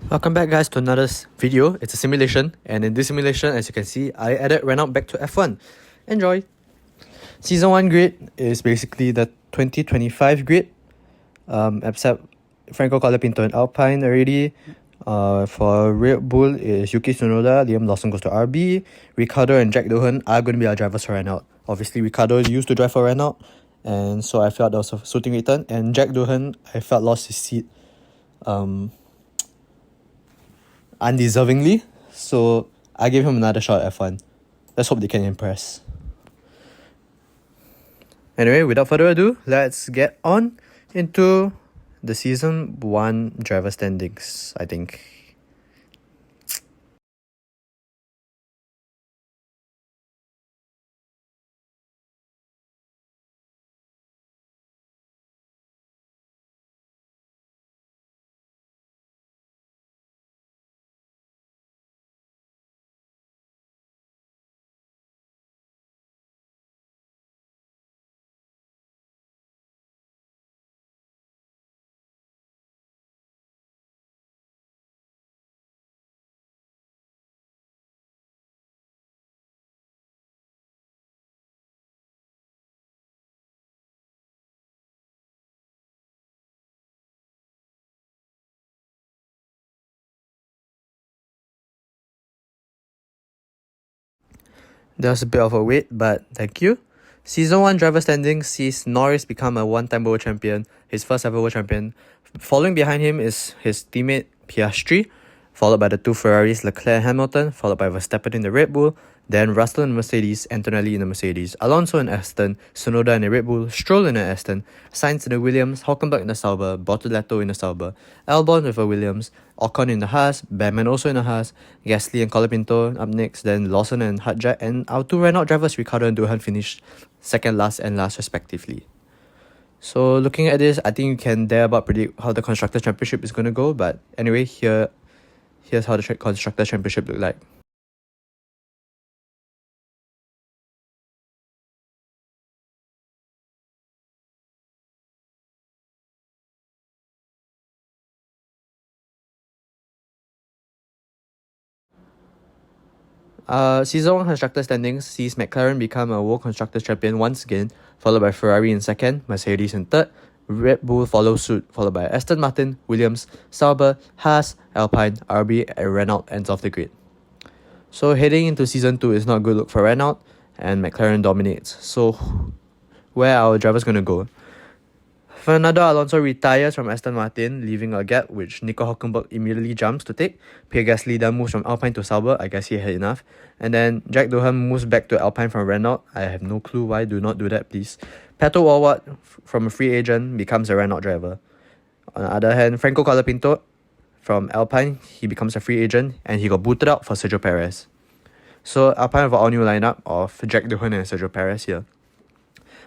Welcome back guys to another video. It's a simulation, and in this simulation, as you can see, I added Renault back to F1. Enjoy! Season 1 grid is basically the 2025 grid, except Franco Colapinto and Alpine already. For Red Bull is Yuki Tsunoda, Liam Lawson goes to RB, Ricardo and Jack Doohan are going to be our drivers for Renault. Obviously, Ricardo used to drive for Renault, and so I felt that was a suiting return, and Jack Doohan, I felt lost his seat undeservingly, so I gave him another shot at F1. Let's hope they can impress. Anyway, without further ado, let's get on into the Season 1 driver standings, I think. There's a bit of a wait, but thank you. Season 1 driver standings sees Norris become a one-time world champion, his first ever world champion. Following behind him is his teammate Piastri, followed by the two Ferraris Leclerc and Hamilton, followed by Verstappen in the Red Bull, then Russell in the Mercedes, Antonelli in the Mercedes, Alonso in Aston, Tsunoda in the Red Bull, Stroll in the Aston, Sainz in the Williams, Hülkenberg in the Sauber, Bortoleto in the Sauber, Albon with a Williams, Ocon in the Haas, Batman also in the Haas, Gasly and Colapinto up next, then Lawson and Hadjar, and our two Renault drivers Ricardo and Doohan finished second last and last respectively. So looking at this, I think you can thereabout predict how the Constructors' Championship is going to go, but anyway, here's how the Constructors' Championship look like. Season 1 Constructor standings sees McLaren become a World Constructors Champion once again, followed by Ferrari in second, Mercedes in third, Red Bull follows suit, followed by Aston Martin, Williams, Sauber, Haas, Alpine, RB, and Renault ends off the grid. So heading into Season 2 is not a good look for Renault, and McLaren dominates. So where are our drivers going to go? Fernando Alonso retires from Aston Martin, leaving a gap which Nico Hülkenberg immediately jumps to take. Pierre Gasly then moves from Alpine to Sauber, I guess he had enough. And then Jack Doohan moves back to Alpine from Renault. I have no clue why, do not do that please. Pato O'Ward, from a free agent, becomes a Renault driver. On the other hand, Franco Colapinto, from Alpine, he becomes a free agent and he got booted out for Sergio Perez. So Alpine have an all-new lineup of Jack Doohan and Sergio Perez here.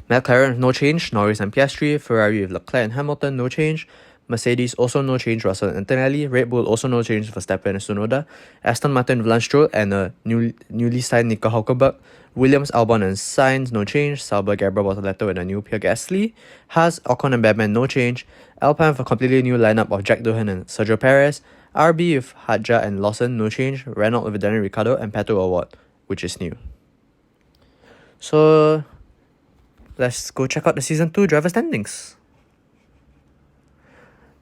McLaren, no change, Norris and Piastri, Ferrari with Leclerc and Hamilton, no change, Mercedes also no change, Russell and Antonelli, Red Bull also no change, Verstappen and Tsunoda, Aston Martin with Lance Stroll and a newly signed Nico Hülkenberg, Williams, Albon and Sainz, no change, Sauber, Gabriel Bortoleto and a new Pierre Gasly, Haas, Ocon and Batman, no change, Alpine with a completely new lineup of Jack Doohan and Sergio Perez, RB with Hadjar and Lawson, no change, Renault with Daniel Ricciardo and Pato O'Ward, which is new. So let's go check out the Season 2 driver standings.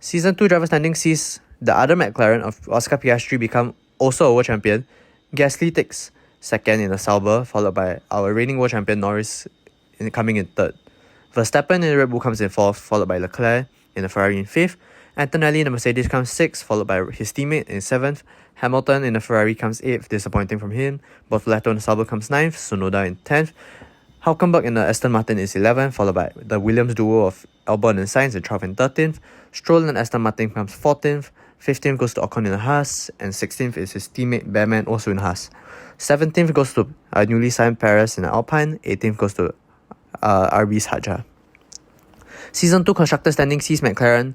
Season 2 driver standings sees the other McLaren of Oscar Piastri become also a world champion. Gasly takes second in the Sauber, followed by our reigning world champion Norris coming in third. Verstappen in the Red Bull comes in fourth, followed by Leclerc in the Ferrari in fifth. Antonelli in the Mercedes comes sixth, followed by his teammate in seventh. Hamilton in the Ferrari comes eighth, disappointing from him. Bortoleto in the Sauber comes ninth, Tsunoda in 10th. Hülkenberg in the Aston Martin is 11th, followed by the Williams duo of Albon and Sainz in 12th and 13th. Stroll in Aston Martin comes 14th. 15th goes to Ocon in the Haas, and 16th is his teammate Batman also in Haas. 17th goes to newly signed Perez in the Alpine. 18th goes to RB's Hadjar. Season 2 Constructor standing sees McLaren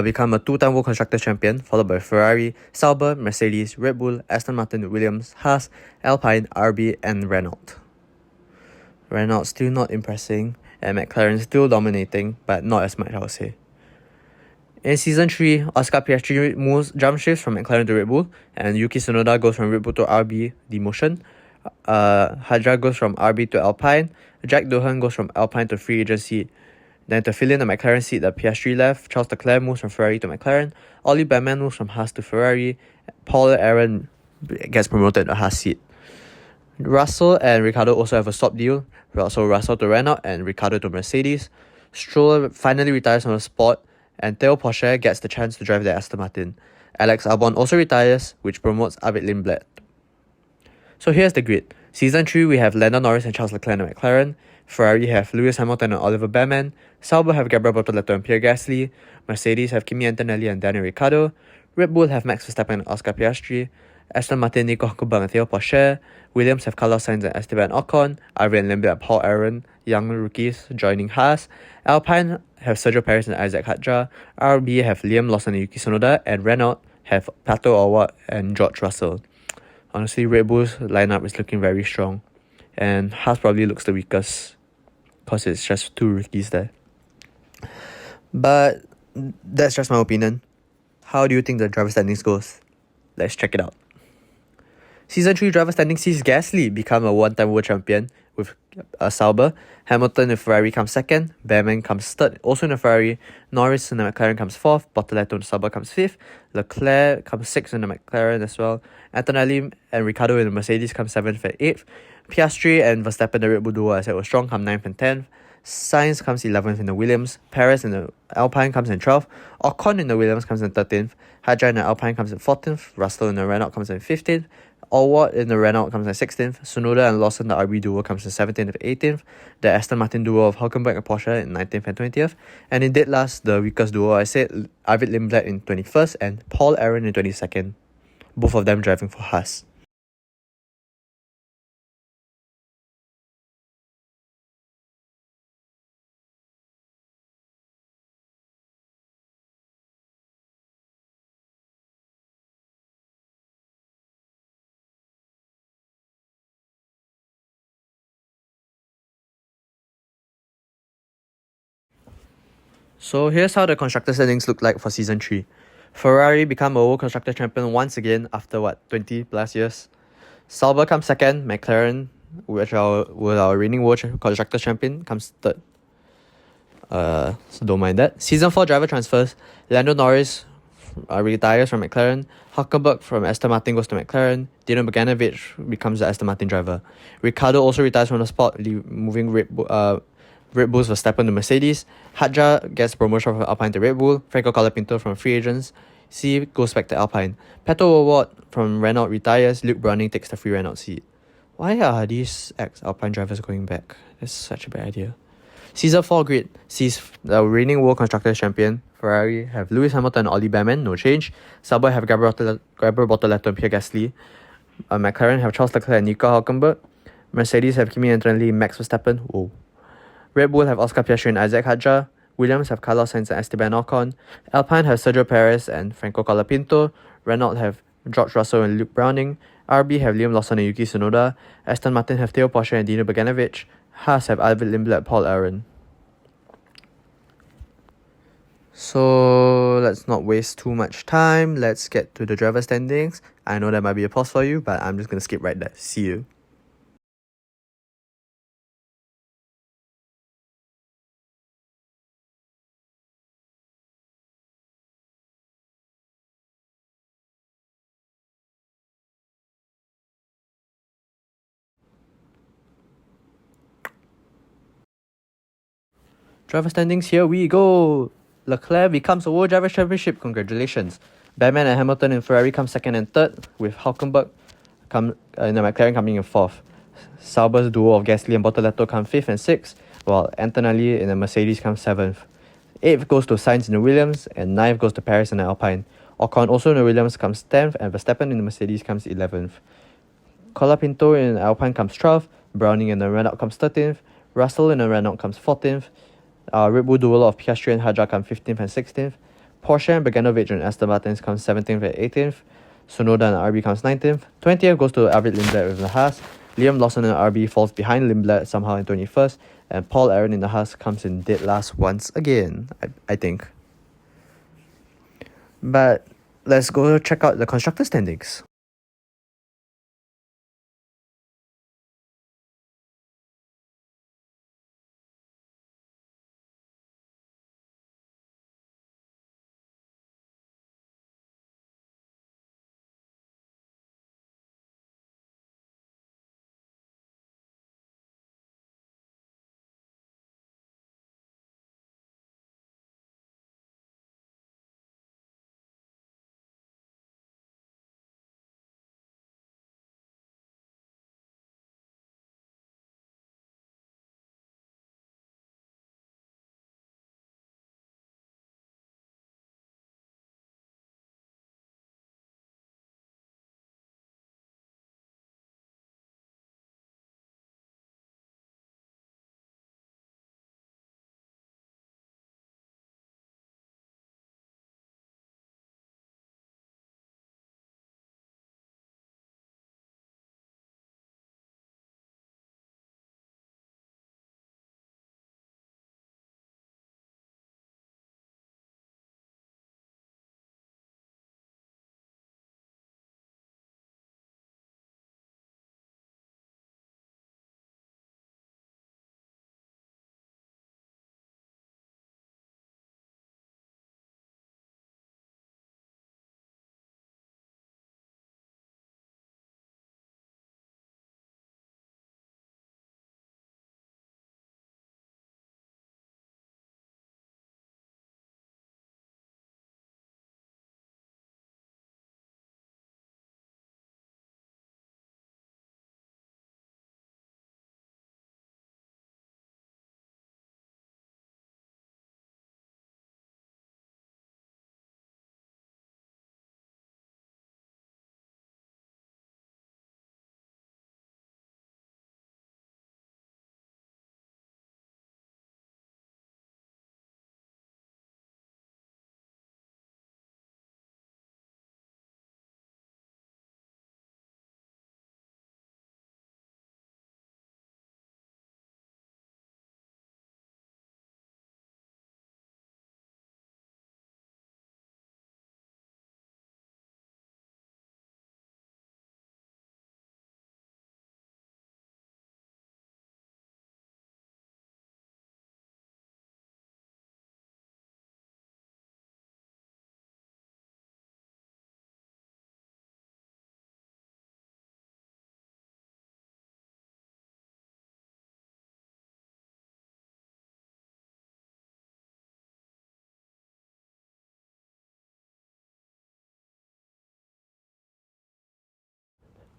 become a two-time World Constructor Champion, followed by Ferrari, Sauber, Mercedes, Red Bull, Aston Martin, Williams, Haas, Alpine, RB, and Renault. Renault still not impressing, and McLaren still dominating, but not as much, I would say. In Season 3, Oscar Piastri moves jump shifts from McLaren to Red Bull, and Yuki Tsunoda goes from Red Bull to RB, demotion. Hadjar goes from RB to Alpine. Jack Doohan goes from Alpine to free agency. Then to fill in the McLaren seat that Piastri left, Charles Leclerc moves from Ferrari to McLaren. Ollie Behrman moves from Haas to Ferrari. Paul Aaron gets promoted to Haas seat. Russell and Ricciardo also have a swap deal. Russell to Renault and Ricciardo to Mercedes. Stroll finally retires from the sport, and Theo Porsche gets the chance to drive the Aston Martin. Alex Albon also retires, which promotes Arvid Lindblad. So here's the grid. Season 3, we have Lando Norris and Charles Leclerc and McLaren. Ferrari have Lewis Hamilton and Oliver Behrman. Sauber have Gabriel Bortoleto and Pierre Gasly. Mercedes have Kimi Antonelli and Daniel Ricciardo. Red Bull have Max Verstappen and Oscar Piastri. Aston Martin, Nico Hülkenberg and Theo Porsche. Williams have Carlos Sainz and Esteban Ocon. Arvid Lindblad and Paul Aaron, young rookies joining Haas. Alpine have Sergio Perez and Isaac Hadjar. RB have Liam Lawson and Yuki Tsunoda. And Renault have Pato O'Ward and George Russell. Honestly, Red Bull's lineup is looking very strong, and Haas probably looks the weakest because it's just two rookies there. But that's just my opinion. How do you think the driver standings goes? Let's check it out. Season 3 driver standings sees Gasly become a one-time world champion with Sauber. Hamilton in Ferrari comes second. Behrman comes third, also in a Ferrari. Norris in the McLaren comes fourth. Bortoleto in the Sauber comes fifth. Leclerc comes sixth in the McLaren as well. Antonelli and Ricciardo in the Mercedes come seventh and eighth. Piastri and Verstappen, the Red Bull duo, as I was strong, come ninth and 10th. Sainz comes 11th in the Williams. Perez in the Alpine comes in 12th. Ocon in the Williams comes in 13th. Hadjar in the Alpine comes in 14th. Russell in the Renault comes in 15th. Allward in the Renault comes in 16th. Tsunoda and Lawson, the RB duo, comes in 17th and 18th. The Aston Martin duo of Hülkenberg and Porsche in 19th and 20th. And in dead last, the weakest duo, I said Arvid Lindblad in 21st and Paul Aaron in 22nd. Both of them driving for Haas. So here's how the constructor standings look like for Season 3. Ferrari become a World Constructor Champion once again after 20 plus years. Sauber comes second. McLaren, which were our reigning World Constructor Champion, comes third. So don't mind that. Season 4 driver transfers. Lando Norris retires from McLaren. Hülkenberg from Aston Martin goes to McLaren. Dino Beganovic becomes the Aston Martin driver. Ricciardo also retires from the sport, moving Red Bull's Verstappen to Mercedes. Hadjar gets promotion from Alpine to Red Bull. Franco Colapinto from free agents. C goes back to Alpine. Pato O'Ward from Renault retires. Luke Browning takes the free Renault seat. Why are these ex-Alpine drivers going back? That's such a bad idea. Season 4 grid sees the reigning World Constructors Champion Ferrari have Lewis Hamilton and Ollie Behrman, no change. Sauber have Gabriel Bortoleto and Pierre Gasly. McLaren have Charles Leclerc and Nico Hülkenberg. Mercedes have Kimi Antonelli, Max Verstappen. Whoa. Red Bull have Oscar Piastri and Isaac Hadjar. Williams have Carlos Sainz and Esteban Ocon. Alpine have Sergio Perez and Franco Colapinto. Renault have George Russell and Luke Browning. RB have Liam Lawson and Yuki Tsunoda. Aston Martin have Theo Porsche and Dino Beganovic. Haas have Arvid Lindblad and Paul Aaron. So let's not waste too much time. Let's get to the driver standings. I know that might be a pause for you, but I'm just going to skip right there. See you. Driver standings, here we go. Leclerc becomes a World Drivers' Championship. Congratulations. Behrman and Hamilton in Ferrari come second and third, with Hülkenberg in the McLaren coming in fourth. Sauber's duo of Gasly and Bortoleto come fifth and sixth, while Antonelli in the Mercedes comes seventh. Eighth goes to Sainz in the Williams, and ninth goes to Perez in the Alpine. Ocon also in the Williams comes 10th, and Verstappen in the Mercedes comes 11th. Colapinto in the Alpine comes 12th, Browning in the Renault comes 13th, Russell in the Renault comes 14th, Red Bull duo of Piastri and Hadjar come 15th and 16th. Porsche and Beganovic and Aston Martin comes 17th and 18th. Tsunoda and RB comes 19th. 20th goes to Arvid Lindblad with the Haas. Liam Lawson and RB falls behind Lindblad somehow in 21st. And Paul Aaron in the Haas comes in dead last once again, I think. But let's go check out the constructor standings.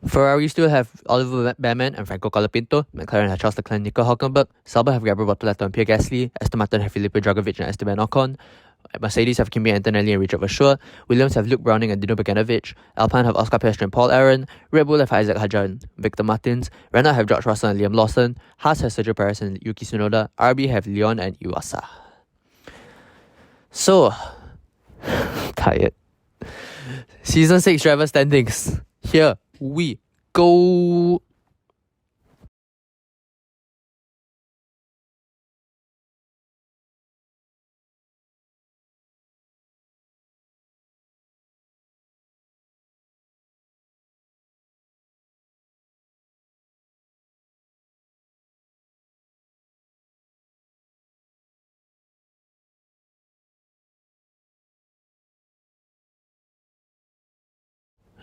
Ferrari still have Oliver Behrman and Franco Colapinto. McLaren have Charles Leclerc and Nico Hülkenberg. Sauber have Gabriel Bortoleto and Pierre Gasly. Aston Martin have Felipe Drugovich and Esteban Ocon. Mercedes have Kimi Antonelli and Richard Verschoor. Williams have Luke Browning and Dino Beganovic. Alpine have Oscar Piastri and Paul Aron. Red Bull have Isaac Hadjar and Victor Martins. Renault have George Russell and Liam Lawson. Haas have Sergio Perez and Yuki Tsunoda. RB have Leon and Iwasa. So, tired. Season 6 driver standings. Here we go.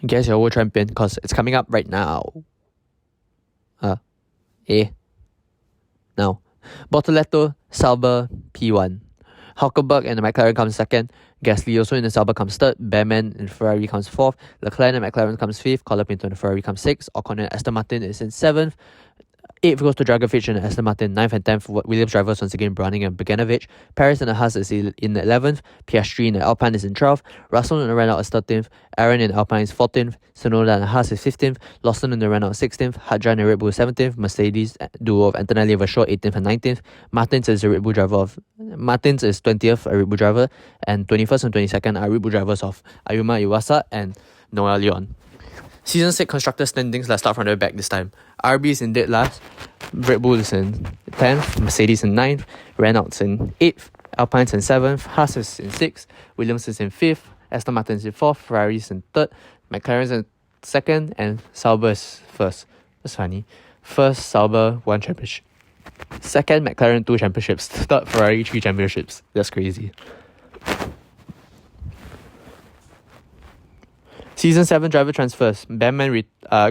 Guess your world champion because it's coming up right now. Now. Bortoleto, Sauber, P1. Hülkenberg and the McLaren comes second. Gasly also in the Sauber comes third. Behrman in Ferrari comes fourth. Leclerc and McLaren comes fifth. Colapinto and Ferrari comes sixth. Ocon and Aston Martin is in seventh. 8th goes to Drugovich and Aston Martin. 9th and 10th, Williams drivers once again, Browning and Beganovic. Paris and the Haas is in 11th. Piastri in the Alpine is in 12th. Russell and the Renault is 13th. Aaron in the Alpine is 14th. Tsunoda and the Haas is 15th. Lawson in the Renault is 16th. Hadjar and the Red Bull is 17th. Mercedes duo of Antonelli and Verschoor 18th and 19th. Martins is a Red Bull driver of... Martins is 20th, a Red Bull driver. And 21st and 22nd are Red Bull drivers of Ayuma Iwasa and Noel Leon. Season 6 constructor standings, let's start from the back this time. RB is in dead last. Red Bull is in 10th. Mercedes in 9th. Renault in 8th. Alpine's in 7th. Haas is in 6th. Williams is in 5th. Aston Martin's in fourth, Ferrari's in third, McLaren's in second, and Sauber's first. That's funny. First, Sauber, 1 championship. Second, McLaren, 2 championships. Third, Ferrari, 3 championships. That's crazy. Season 7 driver transfers. Batman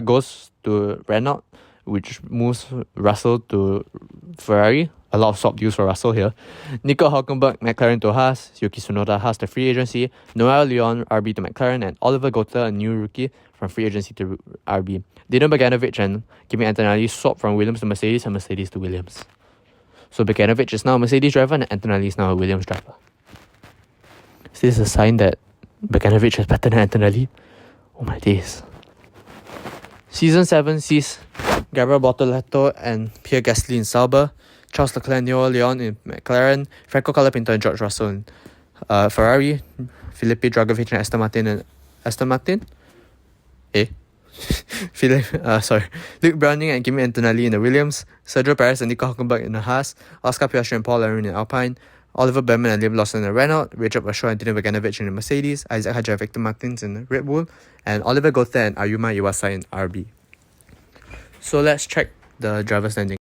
goes to Renault, which moves Russell to Ferrari. A lot of swap deals for Russell here. Nico Hülkenberg, McLaren to Haas. Yuki Tsunoda, Haas to free agency. Noel Leon, RB to McLaren. And Oliver Gotha, a new rookie, from free agency to RB. Dino Beganovic and Kimi Antonelli swap from Williams to Mercedes and Mercedes to Williams. So Beganovic is now a Mercedes driver and Antonelli is now a Williams driver. Is this a sign that Beganovic is better than Antonelli? Oh my days. Season 7 sees Gabriel Bortoleto and Pierre Gasly in Sauber, Charles Leclerc and Noel Leon in McLaren, Franco Colapinto and George Russell in Ferrari, Felipe Dragovic and Aston Martin? Luke Browning and Kimi Antonelli in the Williams, Sergio Perez and Nico Hülkenberg in the Haas, Oscar Piastri and Paul Laren in Alpine, Oliver Behrman and Liam Lawson in the Renault, Richard Bashaw and Dino Beganovic in the Mercedes, Isaac Hadjar and Victor Martins in the Red Bull, and Oliver Gotha and Ayuma Iwasa in RB. So let's check the driver standing.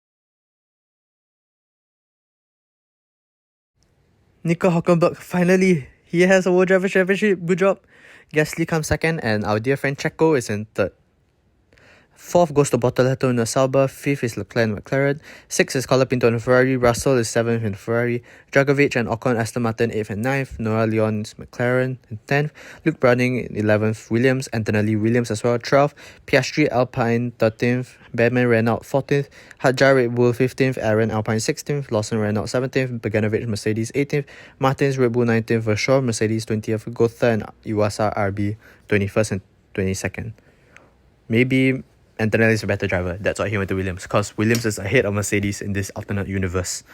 Nico Hülkenberg, finally, he has a World Driver Championship. Good job. Gasly comes second, and our dear friend Checo is in third. Fourth goes to Bortoleto in the Sauber, fifth is Leclerc and McLaren, sixth is Colapinto in the Ferrari, Russell is seventh in Ferrari, Dragovic and Ocon Aston Martin 8th and 9th, Noel Leon is McLaren in 10th, Luke Browning in 11th, Williams, Antonelli Williams as well 12th, Piastri Alpine 13th, Behrman Renault 14th, Hadjar Red Bull 15th, Aaron Alpine 16th, Lawson Renault 17th, Beganovic Mercedes 18th, Martins Red Bull 19th, Vershaw Mercedes 20th, Gotha and Iwasa RB 21st and 22nd. Maybe Antonelli is a better driver. That's why he went to Williams, because Williams is ahead of Mercedes in this alternate universe.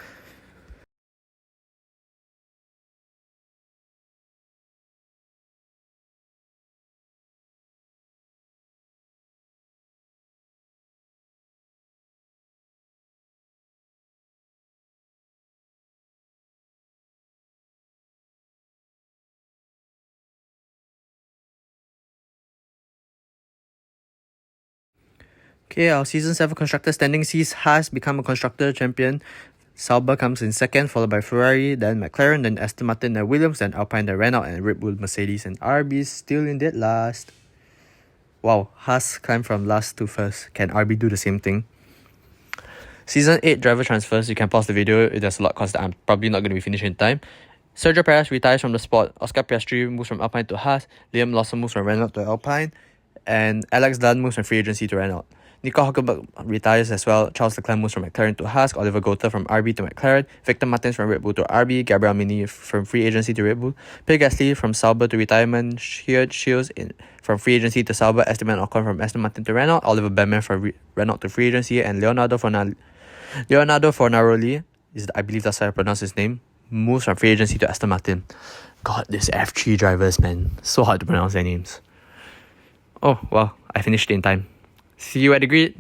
Okay, our Season 7 constructor standing sees Haas become a constructor champion. Sauber comes in second, followed by Ferrari, then McLaren, then Aston Martin, then Williams, then Alpine, then Renault, and Red Bull, Mercedes, and RB still in dead last. Wow, Haas climbed from last to first. Can RB do the same thing? Season 8 driver transfers. You can pause the video. There's a lot because I'm probably not going to be finished in time. Sergio Perez retires from the sport. Oscar Piastri moves from Alpine to Haas. Liam Lawson moves from Renault to Alpine. And Alex Dunn moves from free agency to Renault. Nico Hülkenberg retires as well. Charles Leclerc moves from McLaren to Haas. Oliver Gotha from RB to McLaren. Victor Martins from Red Bull to RB. Gabriel Mini from free agency to Red Bull. Pierre Gasly from Sauber to retirement. Shields from free agency to Sauber. Esteban Ocon from Aston Martin to Renault. Oliver Behrman from Renault to free agency. And Leonardo Fornaroli, I believe that's how I pronounce his name, moves from free agency to Aston Martin. God, these F3 drivers, man. So hard to pronounce their names. Oh, wow. I finished in time. See you at the grid.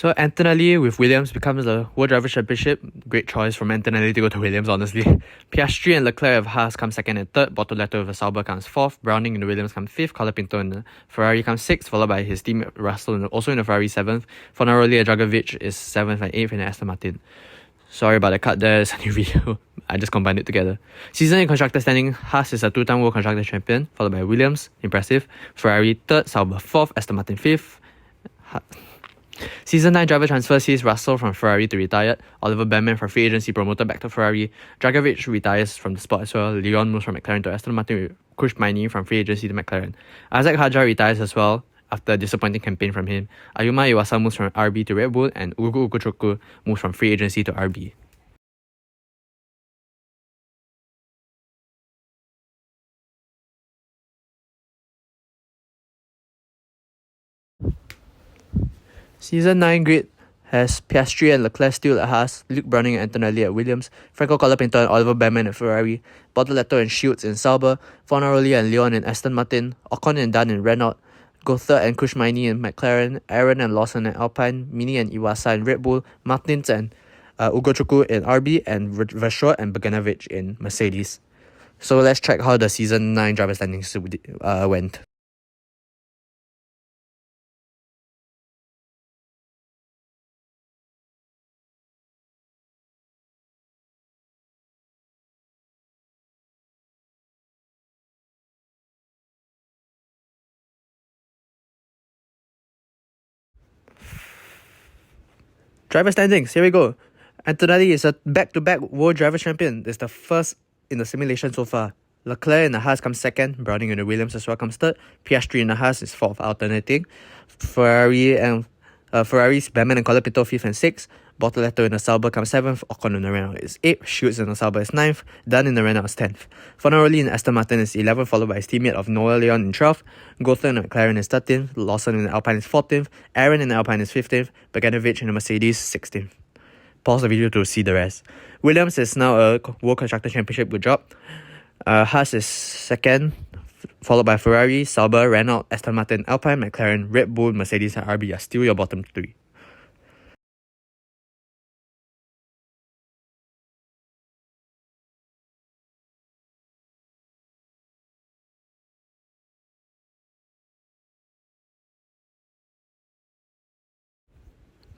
So Antonelli with Williams becomes the World Driver Championship. Great choice from Antonelli to go to Williams, honestly. Piastri and Leclerc of Haas come second and third. Bortoleto with Sauber comes fourth. Browning in the Williams come fifth. Colapinto in the Ferrari comes sixth, followed by his team Russell, also in the Ferrari seventh. Fornaroli and Dragovic is seventh and eighth in the Aston Martin. Sorry about the cut there, it's a new video. I just combined it together. Season in constructor standing, Haas is a two-time World Constructor Champion, followed by Williams, impressive. Ferrari third, Sauber fourth, Aston Martin fifth. Season 9 driver transfer sees Russell from Ferrari to retire. Oliver Behrman from free agency promoted back to Ferrari. Dragovic retires from the sport as well. Leon moves from McLaren to Aston Martin with Kushmaini from free agency to McLaren. Isaac Hadjar retires as well after a disappointing campaign from him. Ayuma Iwasa moves from RB to Red Bull, and Ugo Ugochukwu moves from free agency to RB. Season 9 grid has Piastri and Leclerc still at Haas, Luke Browning and Antonelli at Williams, Franco Colapinto and Oliver Behrman at Ferrari, Bortoleto and Shields in Sauber, Fornaroli and Leon in Aston Martin, Ocon and Dunn in Renault, Goethe and Kushmaini in McLaren, Aaron and Lawson in Alpine, Mini and Iwasa in Red Bull, Martins and Ugochukwu in RB, and Vasseur and Bogdanovic in Mercedes. So let's check how the Season 9 driver standings went. Driver standings, here we go. Antonelli is a back-to-back World Driver Champion. It's the first in the simulation so far. Leclerc in the Haas comes second. Browning in the Williams as well comes third. Piastri in the Haas is fourth, alternating. Ferrari's Behrman and Colapinto fifth and sixth. Bortoleto in the Sauber comes seventh. Ocon in the Renault is eighth. Shields in the Sauber is ninth. Dunn in the Renault is 10th. Fornaroli in Aston Martin is 11th, followed by his teammate of Noah Leon in 12th. Goethe in the McLaren is 13th. Lawson in the Alpine is 14th. Aaron in the Alpine is 15th. Bogdanovic in the Mercedes 16th. Pause the video to see the rest. Williams is now a World Constructor Championship, good job. Haas is second, followed by Ferrari, Sauber, Renault, Aston Martin, Alpine, McLaren, Red Bull, Mercedes and RB are still your bottom three.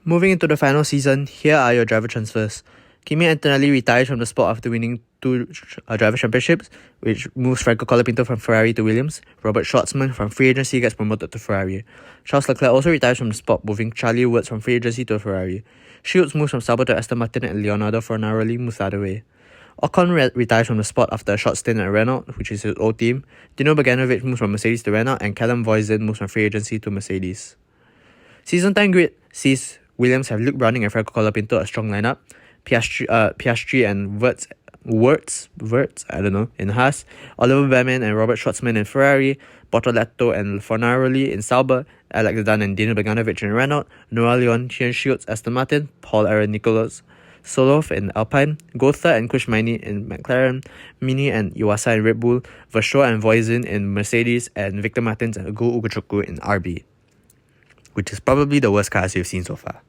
Moving into the final season, here are your driver transfers. Kimi Antonelli retires from the sport after winning two driver championships, which moves Franco Colapinto from Ferrari to Williams. Robert Schwartzman from free agency gets promoted to Ferrari. Charles Leclerc also retires from the sport, moving Charlie Woods from free agency to Ferrari. Shields moves from Sauber to Aston Martin, and Leonardo Fornaroli moves the other way. Ocon retires from the sport after a short stint at Renault, which is his old team. Dino Bogdanovic moves from Mercedes to Renault, and Callum Voisin moves from free agency to Mercedes. Season 10 grid sees Williams have Luke Browning and Franco Colapinto, a strong lineup. Piastri and Wirtz, I don't know, in Haas. Oliver Behrman and Robert Schwartzman in Ferrari. Bortoleto and Fornaroli in Sauber. Alex Dunn and Dino Bogdanovic in Renault. Noah Leon, Tian Shields, Aston Martin. Paul Aaron Nicholas Soloff in Alpine. Goethe and Kushmaini in McLaren. Mini and Iwasa in Red Bull. Vasseur and Voisin in Mercedes. And Victor Martins and Ugo Ugochukwu in RB, which is probably the worst cars you've seen so far.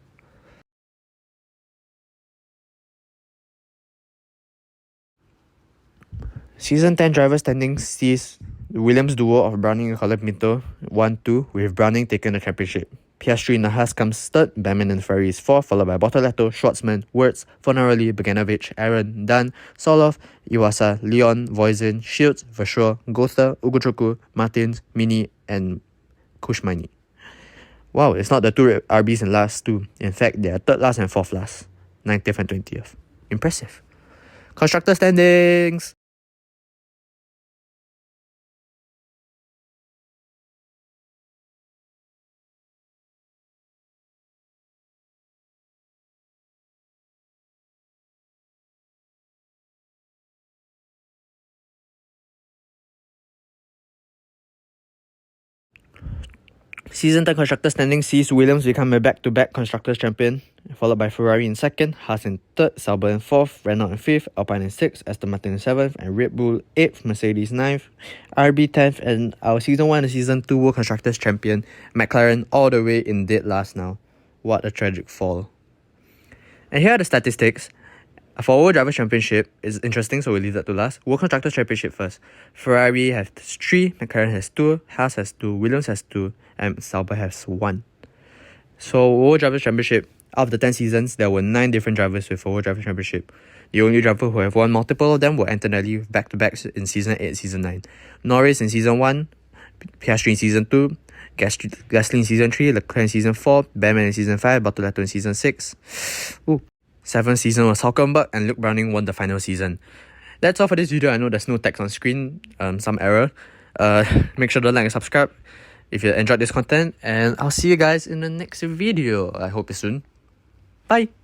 Season 10 driver standings sees Williams duo of Browning and Colapinto 1-2, with Browning taking the championship. Piastri in the Haas comes third, Behrman and Ferrari is fourth, followed by Bortoleto, Schwartzman, Wirtz, Fornaroli, Bogdanovic, Aaron, Dunn, Soloff, Iwasa, Leon, Voisin, Shields, Vasseur, Goethe, Ugochukwu, Martins, Mini, and Kushmaini. Wow, it's not the two RBs in last two. In fact, they are third last and fourth last, 90th and 20th. Impressive. Constructor standings. Season 10 Constructor standing sees Williams become a back-to-back Constructors Champion, followed by Ferrari in second, Haas in third, Sauber in fourth, Renault in fifth, Alpine in sixth, Aston Martin in seventh, and Red Bull 8th, Mercedes 9th, RB 10th, and our Season 1 and Season 2 World Constructors Champion, McLaren, all the way in dead last now. What a tragic fall. And here are the statistics. For World Drivers' Championship, it's interesting, so we'll leave that to last. World Constructors' Championship first. Ferrari has 3, McLaren has 2, Haas has 2, Williams has 2, and Sauber has 1. So World Drivers' Championship, out of the 10 seasons, there were 9 different drivers with a World Drivers' Championship. The only driver who have won multiple of them were Antonelli back-to-backs in Season 8 and Season 9. Norris in Season 1, Piastri in Season 2, Gasly in Season 3, Leclerc in Season 4, Behrman in Season 5, Bortoleto in Season 6. 7th season was Hülkenberg, and Luke Browning won the final season. That's all for this video. I know there's no text on screen, some error. Make sure to like and subscribe if you enjoyed this content, and I'll see you guys in the next video. I hope it's soon. Bye!